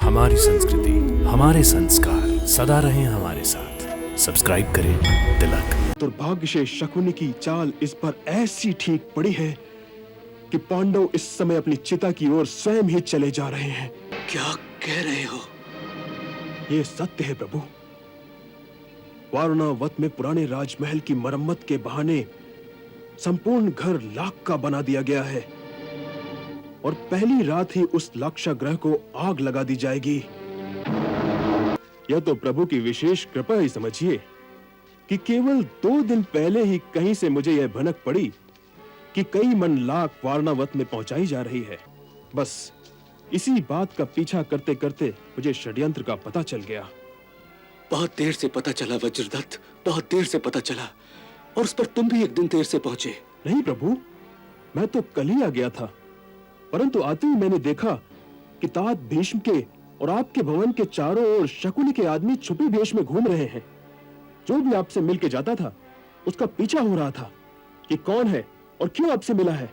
हमारी संस्कृति, हमारे संस्कार सदा रहें हमारे साथ। सब्सक्राइब करें तिलक। दुर्भाग्य से शकुनी की चाल इस बार ऐसी ठीक पड़ी है कि पांडव इस समय अपनी चिता की ओर स्वयं ही चले जा रहे हैं। क्या कह रहे हो? ये सत्य है प्रभु। वारुणावत में पुराने राजमहल की मरम्मत के बहाने संपूर्ण घर लाख का बना दिया गया है और पहली रात ही उस लाक्षागृह को आग लगा दी जाएगी। यह तो प्रभु की विशेष कृपा ही समझिए कि केवल 2 दिन पहले ही कहीं से मुझे यह भनक पड़ी कि कई मन लाख वारुणावत में पहुंचाई जा रही है। बस इसी बात का पीछा करते करते मुझे षड्यंत्र का पता चल गया। बहुत देर से पता चला वज्रदत्त, बहुत देर से पता चला, और उस पर तुम भी एक दिन देर से पहुंचे। नहीं प्रभु, मैं तो कल ही आ गया था, परंतु आते ही मैंने देखा कि तात भीष्म के और आपके भवन के चारों ओर शकुनी के आदमी छुपे वेश में घूम रहे हैं। जो भी आपसे मिलके जाता था उसका पीछा हो रहा था कि कौन है और क्यों आपसे मिला है।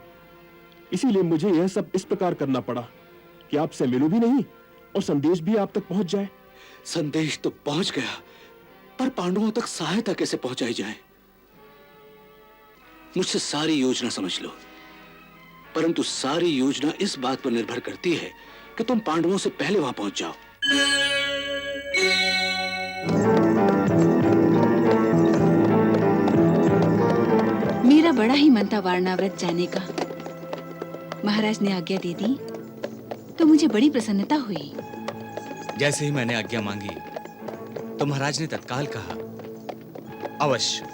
इसीलिए मुझे यह सब इस प्रकार करना पड़ा कि आपसे मिलूं भी नहीं और संदेश भी आप तक पहुंच जाए। संदेश तो पहुंच गया, पर पांडवों तक सहायता कैसे पहुंचाई जाए? मुझसे सारी योजना समझ लो, परंतु सारी योजना इस बात पर निर्भर करती है कि तुम पांडवों से पहले वहां पहुंच जाओ। मेरा बड़ा ही मन था वारणावत जाने का। महाराज ने आज्ञा दे दी तो मुझे बड़ी प्रसन्नता हुई। जैसे ही मैंने आज्ञा मांगी तो महाराज ने तत्काल कहा, अवश्य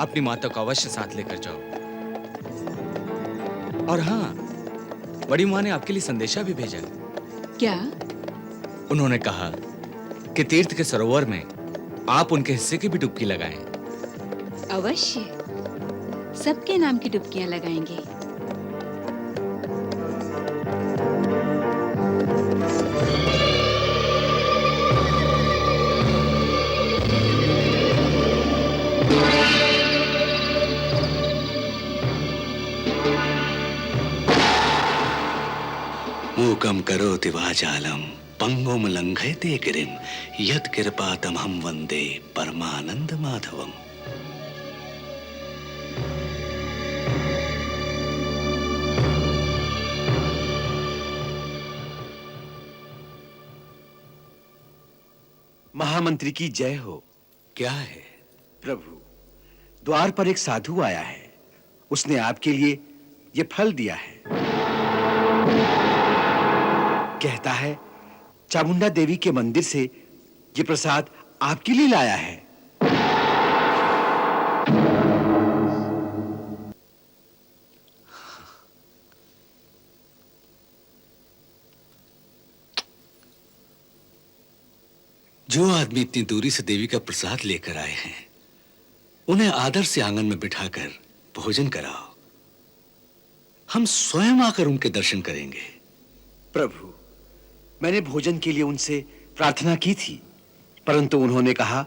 अपनी माता को अवश्य साथ लेकर जाओ। और हाँ, बड़ी मां ने आपके लिए संदेशा भी भेजा। क्या? उन्होंने कहा कि तीर्थ के सरोवर में आप उनके हिस्से की भी डुबकी लगाएं। अवश्य, सबके नाम की डुबकियां लगाएंगे। मूकं करोति वाचालं पंगुं लंघयते गिरिं यत्कृपातमहं वन्दे परमानंद माधवम्। महामंत्री की जय हो। क्या है? प्रभु, द्वार पर एक साधु आया है। उसने आपके लिए ये फल दिया है। कहता है चामुंडा देवी के मंदिर से ये प्रसाद आपके लिए लाया है। जो आदमी इतनी दूरी से देवी का प्रसाद लेकर आए हैं, उन्हें आदर से आंगन में बिठाकर भोजन कराओ। हम स्वयं आकर उनके दर्शन करेंगे। प्रभु, मैंने भोजन के लिए उनसे प्रार्थना की थी, परंतु उन्होंने कहा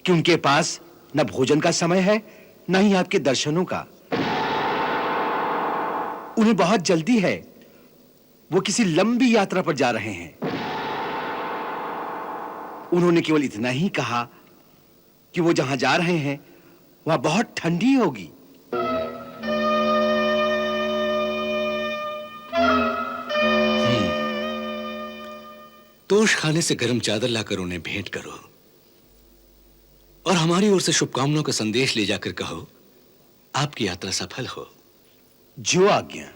कि उनके पास न भोजन का समय है, न ही आपके दर्शनों का। उन्हें बहुत जल्दी है। वो किसी लंबी यात्रा पर जा रहे हैं। उन्होंने केवल इतना ही कहा कि वो जहां जा रहे हैं वहां बहुत ठंडी होगी। तोश खाने से गर्म चादर लाकर उन्हें भेंट करो और हमारी ओर से शुभकामनाओं का संदेश ले जाकर कहो, आपकी यात्रा सफल हो। जो आज्ञा।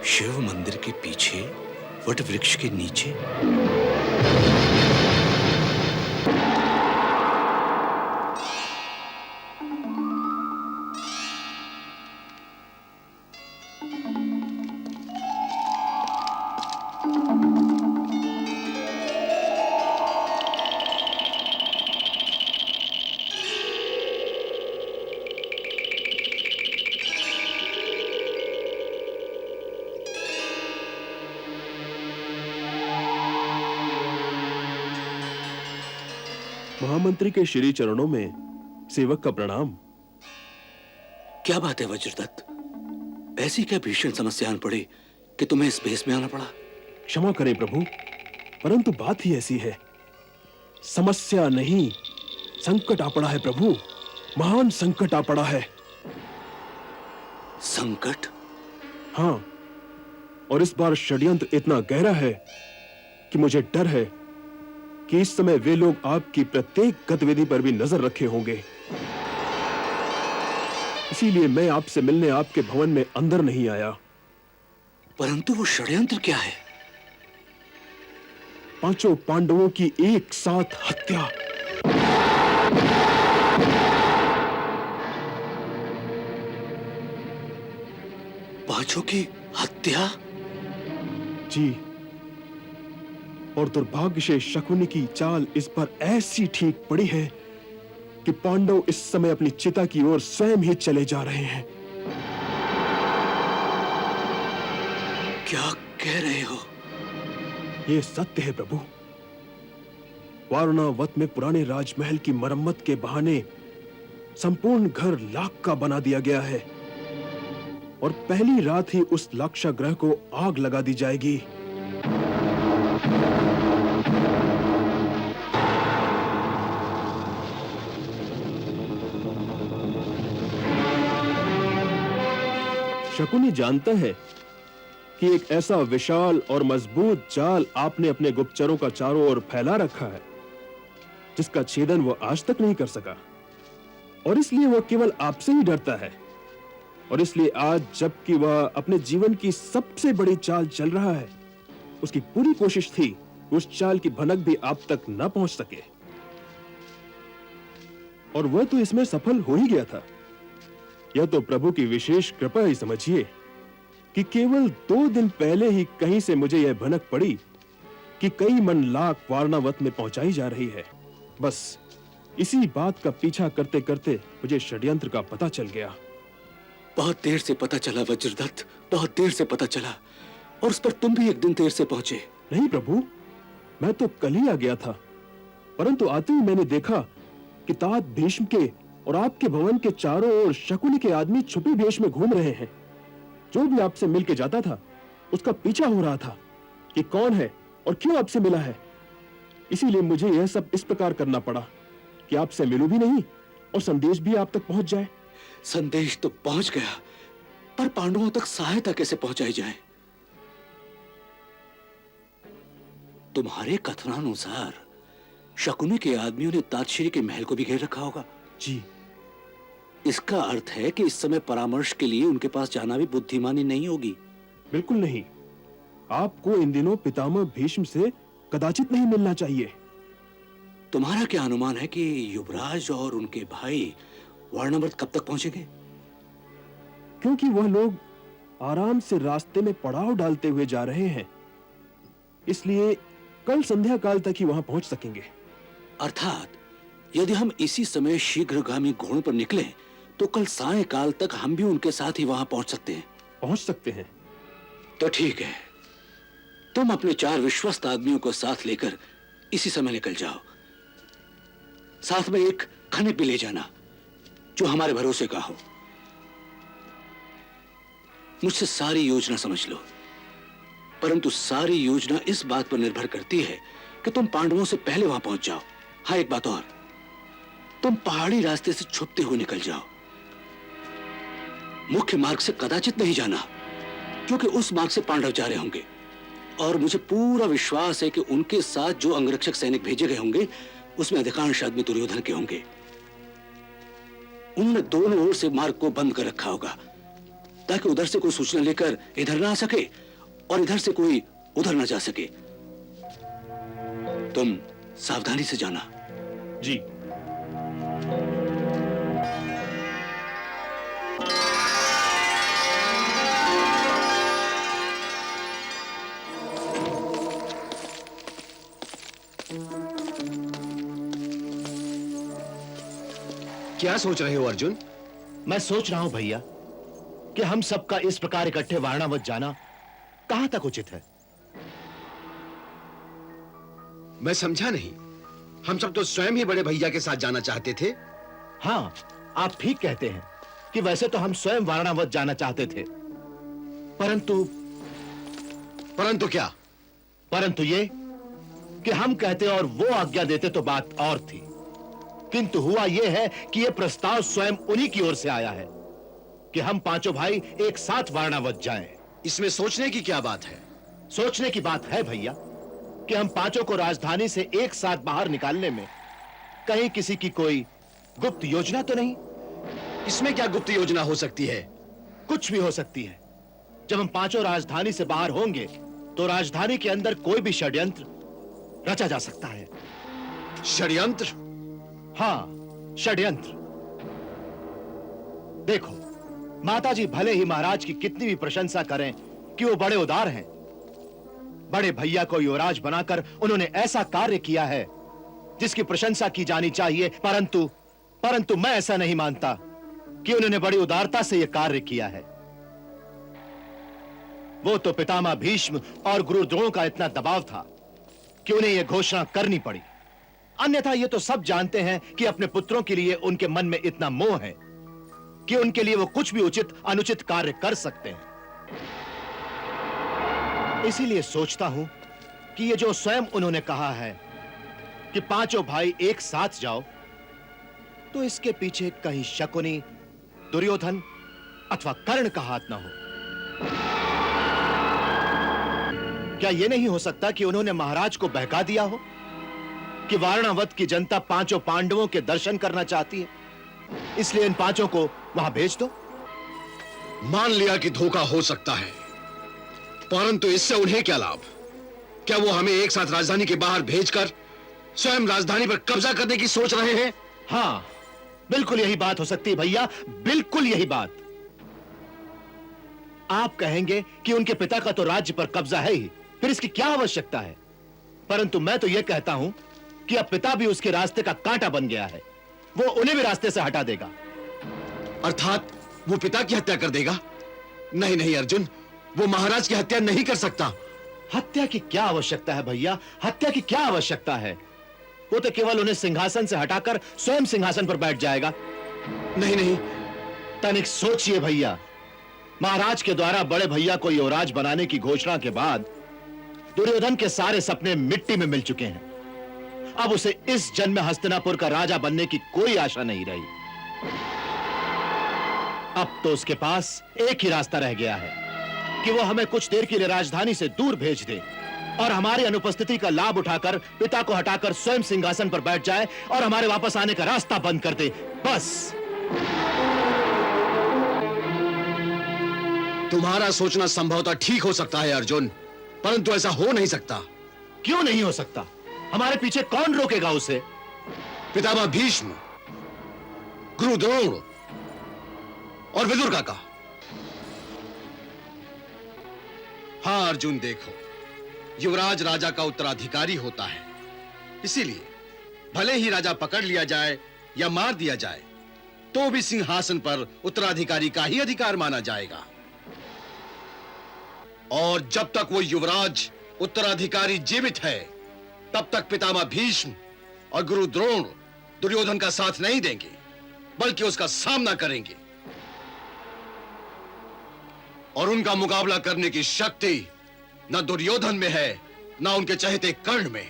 शिव मंदिर के पीछे वट वृक्ष के नीचे महामंत्री के श्री चरणों में सेवक का प्रणाम। क्या बात है वज्रदत्त, ऐसी क्या भीषण समस्या आन पड़ी कि तुम्हें इस भेष में आना पड़ा? क्षमा करें प्रभु, परंतु बात ही ऐसी है। समस्या नहीं, संकट आ पड़ा है प्रभु, महान संकट आ पड़ा है। संकट? हाँ, और इस बार षड्यंत्र इतना गहरा है कि मुझे डर है कि इस समय वे लोग आपकी प्रत्येक गतिविधि पर भी नजर रखे होंगे। इसीलिए मैं आपसे मिलने आपके भवन में अंदर नहीं आया। परंतु वो षड्यंत्र क्या है? पांचों पांडवों की एक साथ हत्या। पांचों की हत्या? जी, और दुर्भाग्य से शकुनी की चाल इस पर ऐसी ठीक पड़ी है कि पांडव इस समय अपनी चिता की ओर स्वयं ही चले जा रहे हैं। क्या कह रहे हो? ये सत्य है प्रभु। वारणावत में पुराने राजमहल की मरम्मत के बहाने संपूर्ण घर लाख का बना दिया गया है और पहली रात ही उस लाक्षागृह को आग लगा दी जाएगी। शकुनी जानता है कि एक ऐसा विशाल और मजबूत जाल आपने अपने गुप्तचरों का चारों ओर फैला रखा है जिसका छेदन वो आज तक नहीं कर सका, और इसलिए वो केवल आपसे ही डरता है। और इसलिए आज जबकि वह अपने जीवन की सबसे बड़ी चाल चल रहा है, उसकी पूरी कोशिश थी उस चाल की भनक भी आप तक न पहुंच सके, और वह तो इसमें सफल हो ही गया था। यह तो प्रभु की विशेष कृपा ही समझिए कि केवल 2 दिन पहले ही कहीं से मुझे यह भनक पड़ी कि कई मन लाख वारणावत में पहुंचाई जा रही है। बस इसी बात का पीछा करते करते मुझे षड्यंत्र का पता चल गया। बहुत देर से पता चला वज्रदत्त, बहुत देर से पता चला, और उस पर तुम भी एक दिन देर से पहुंचे। नहीं प्रभु, मैं तो कल ही आ गया था, परंतु आते ही मैंने देखा कि तात भीष्म के और आपके भवन के चारों ओर शकुनी के आदमी छुपे वेश में घूम रहे हैं। जो भी आपसे मिलके जाता था उसका पीछा हो रहा था कि कौन है और क्यों आपसे मिला है। इसीलिए मुझे यह सब इस प्रकार करना पड़ा कि आपसे मिलूं भी नहीं और संदेश भी आप तक पहुंच जाए। संदेश तो पहुंच गया, पर पांडवों तक सहायता कैसे पहुंचाई जाए? तुम्हारे कथनानुसार शकुनी के आदमियों ने तातश्री के महल को भी घेर रखा होगा। जी, इसका अर्थ है कि इस समय परामर्श के लिए उनके पास जाना भी बुद्धिमानी नहीं होगी। बिल्कुल नहीं। आपको इन दिनों पितामह भीष्म से कदाचित नहीं मिलना चाहिए। तुम्हारा क्या अनुमान है कि युवराज और उनके भाई वारणावत कब तक पहुंचेंगे? क्योंकि वह लोग आराम से रास्ते में पड़ाव डालते हुए जा रहे हैं, इसलिए कल संध्या काल तक ही वहां पहुंच सकेंगे। अर्थात यदि हम इसी समय शीघ्रगामी घोड़ों पर निकले तो कल सायंकाल तक हम भी उनके साथ ही वहां पहुंच सकते हैं। पहुंच सकते हैं। तो ठीक है, तुम अपने 4 विश्वस्त आदमियों को साथ लेकर इसी समय निकल जाओ। साथ में एक खनिक भी ले जाना जो हमारे भरोसे का हो। मुझसे सारी योजना समझ लो, परंतु सारी योजना इस बात पर निर्भर करती है कि तुम पांडवों से पहले वहां पहुंच जाओ। हाँ, एक बात और, तुम पहाड़ी रास्ते से छुपते हुए निकल जाओ। मुख्य मार्ग से कदाचित नहीं जाना, क्योंकि उस मार्ग से पांडव जा रहे होंगे, और मुझे पूरा विश्वास है कि उनके साथ जो अंगरक्षक सैनिक भेजे गए होंगे उसमें अधिकांश आदमी दुर्योधन के होंगे। उन्होंने दोनों ओर से मार्ग को बंद कर रखा होगा ताकि उधर से कोई सूचना लेकर इधर ना आ सके और इधर से कोई उधर ना जा सके। तुम सावधानी से जाना। जी। क्या सोच रहे हो अर्जुन? मैं सोच रहा हूं भैया कि हम सबका इस प्रकार इकट्ठे वारणावत जाना कहां तक उचित है। मैं समझा नहीं। हम सब तो स्वयं ही बड़े भैया के साथ जाना चाहते थे। हाँ, आप ठीक कहते हैं कि वैसे तो हम स्वयं वारणावत जाना चाहते थे, परंतु परंतु क्या? परंतु ये कि हम कहते और वो आज्ञा देते तो बात और थी। किंतु हुआ ये है कि ये प्रस्ताव स्वयं उन्हीं की ओर से आया है कि हम पांचों भाई एक साथ वारणावत जाएं। इसमें सोचने की क्या बात है? सोचने की बात है भैया कि हम पांचों को राजधानी से एक साथ बाहर निकालने में कहीं किसी की कोई गुप्त योजना तो नहीं? इसमें क्या गुप्त योजना हो सकती है? कुछ भी हो सकती है। जब हम पांचों राजधानी से बाहर होंगे तो राजधानी के अंदर कोई भी षड्यंत्र रचा जा सकता है। षड्यंत्र? हाँ, षड्यंत्र। देखो, माताजी भले ही महाराज की कितनी भी प्रशंसा करें कि वो बड़े उदार हैं, बड़े भैया को युवराज बनाकर उन्होंने ऐसा कार्य किया है जिसकी प्रशंसा की जानी चाहिए, परंतु मैं ऐसा नहीं मानता कि उन्होंने बड़ी उदारता से यह कार्य किया है। वो तो पितामह भीष्म और गुरु द्रोण का इतना दबाव था कि उन्हें यह घोषणा करनी पड़ी। अन्यथा ये तो सब जानते हैं कि अपने पुत्रों के लिए उनके मन में इतना मोह है कि उनके लिए वो कुछ भी उचित अनुचित कार्य कर सकते हैं। इसीलिए सोचता हूं कि ये जो स्वयं उन्होंने कहा है कि पांचों भाई एक साथ जाओ, तो इसके पीछे कहीं शकुनी, दुर्योधन अथवा कर्ण का हाथ ना हो। क्या यह नहीं हो सकता कि उन्होंने महाराज को बहका दिया हो कि वारणावत की जनता पांचों पांडवों के दर्शन करना चाहती है, इसलिए इन पांचों को वहां भेज दो? मान लिया कि धोखा हो सकता है, परंतु इससे उन्हें क्या लाभ? क्या वो हमें एक साथ राजधानी के बाहर भेजकर स्वयं राजधानी पर कब्जा करने की सोच रहे हैं? हां, बिल्कुल यही बात हो सकती है भैया, बिल्कुल यही बात। आप कहेंगे कि उनके पिता का तो राज्य पर कब्जा है ही, फिर इसकी क्या आवश्यकता है? परंतु मैं तो यह कहता हूं कि अब पिता भी उसके रास्ते का कांटा बन गया है, वो उन्हें भी रास्ते से हटा देगा। अर्थात वो पिता की हत्या कर देगा? नहीं नहीं अर्जुन, वो महाराज की हत्या नहीं कर सकता। हत्या की क्या आवश्यकता है भैया? हत्या की क्या आवश्यकता है? वो तो केवल उन्हें सिंहासन से हटाकर स्वयं सिंहासन पर बैठ जाएगा। नहीं नहीं, तनिक सोचिए भैया, महाराज के द्वारा बड़े भैया को युवराज बनाने की घोषणा के बाद दुर्योधन के सारे सपने मिट्टी में मिल चुके हैं। अब उसे इस जन्म में हस्तिनापुर का राजा बनने की कोई आशा नहीं रही। अब तो उसके पास एक ही रास्ता रह गया है कि वो हमें कुछ देर के लिए राजधानी से दूर भेज दे और हमारी अनुपस्थिति का लाभ उठाकर पिता को हटाकर स्वयं सिंहासन पर बैठ जाए और हमारे वापस आने का रास्ता बंद कर दे, बस। तुम्हारा सोचना संभवतः ठीक हो सकता है अर्जुन, परंतु ऐसा हो नहीं सकता। क्यों नहीं हो सकता? हमारे पीछे कौन रोकेगा उसे? पितामह भीष्म, गुरु द्रोण और विदुर काका। हाँ अर्जुन, देखो, युवराज राजा का उत्तराधिकारी होता है, इसीलिए भले ही राजा पकड़ लिया जाए या मार दिया जाए तो भी सिंहासन पर उत्तराधिकारी का ही अधिकार माना जाएगा। और जब तक वो युवराज उत्तराधिकारी जीवित है तब तक पितामह भीष्म और गुरु द्रोण दुर्योधन का साथ नहीं देंगे, बल्कि उसका सामना करेंगे। और उनका मुकाबला करने की शक्ति न दुर्योधन में है न उनके चहेते कर्ण में।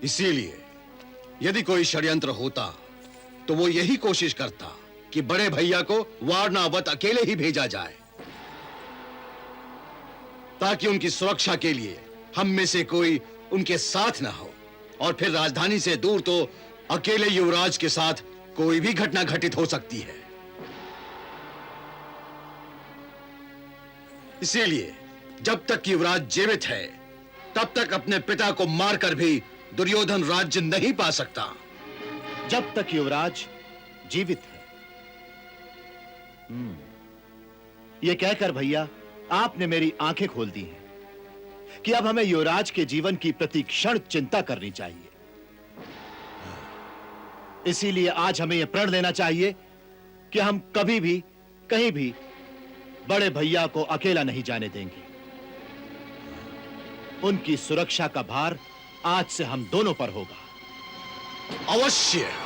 इसीलिए यदि कोई षड्यंत्र होता तो वो यही कोशिश करता कि बड़े भैया को वारणावत अकेले ही भेजा जाए, ताकि उनकी सुरक्षा के लिए हम में से कोई उनके साथ ना हो, और फिर राजधानी से दूर तो अकेले युवराज के साथ कोई भी घटना घटित हो सकती है। इसीलिए जब तक युवराज जीवित है तब तक अपने पिता को मारकर भी दुर्योधन राज्य नहीं पा सकता। जब तक युवराज जीवित है। यह कहकर भैया आपने मेरी आंखें खोल दी हैं कि अब हमें युवराज के जीवन की प्रति क्षण चिंता करनी चाहिए। इसीलिए आज हमें यह प्रण लेना चाहिए कि हम कभी भी कहीं भी बड़े भैया को अकेला नहीं जाने देंगे। उनकी सुरक्षा का भार आज से हम दोनों पर होगा। अवश्य